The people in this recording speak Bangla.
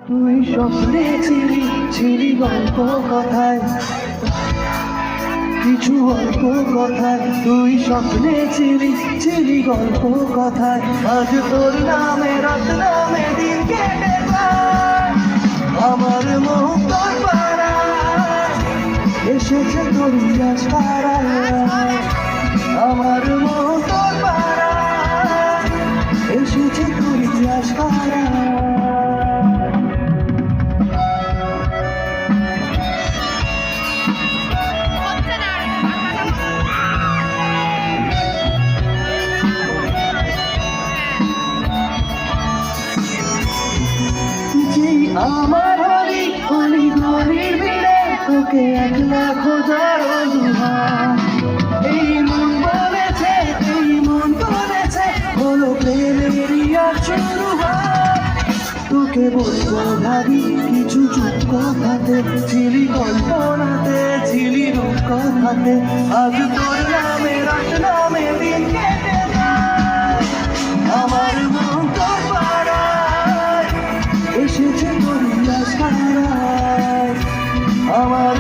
তুই স্বপ্নে ছিলি ছিলি গল্প কথায়, কিছু অল্প কথায় তুই স্বপ্নে ছিলি ছিলি গল্প কথায়। আজ তোর নামে রাত নামে দিন কেটে যায়, আমার মন তোর পাড়ায় এসেছে তোর আশারায়, আমার মন তোর পাড়ায় এসেছে তোর আশারায়। আমার হলি হলি ঘরের ভিড়ে তোকে একলা খোঁজার অজুহাত। এই মন বলেছে হলো প্রেমেরই আর শুরুয়াত। তোকে বলবো ভাবি কিছু চুপ কথাতে, ছিলি কল্পনাতে ছিলি রূপ কথাতে। আজ তোর নামে রাত নামে দিন কেটে যায়, আমার মন তোর পাড়ায় এসেছে তোর আশারায়, আমার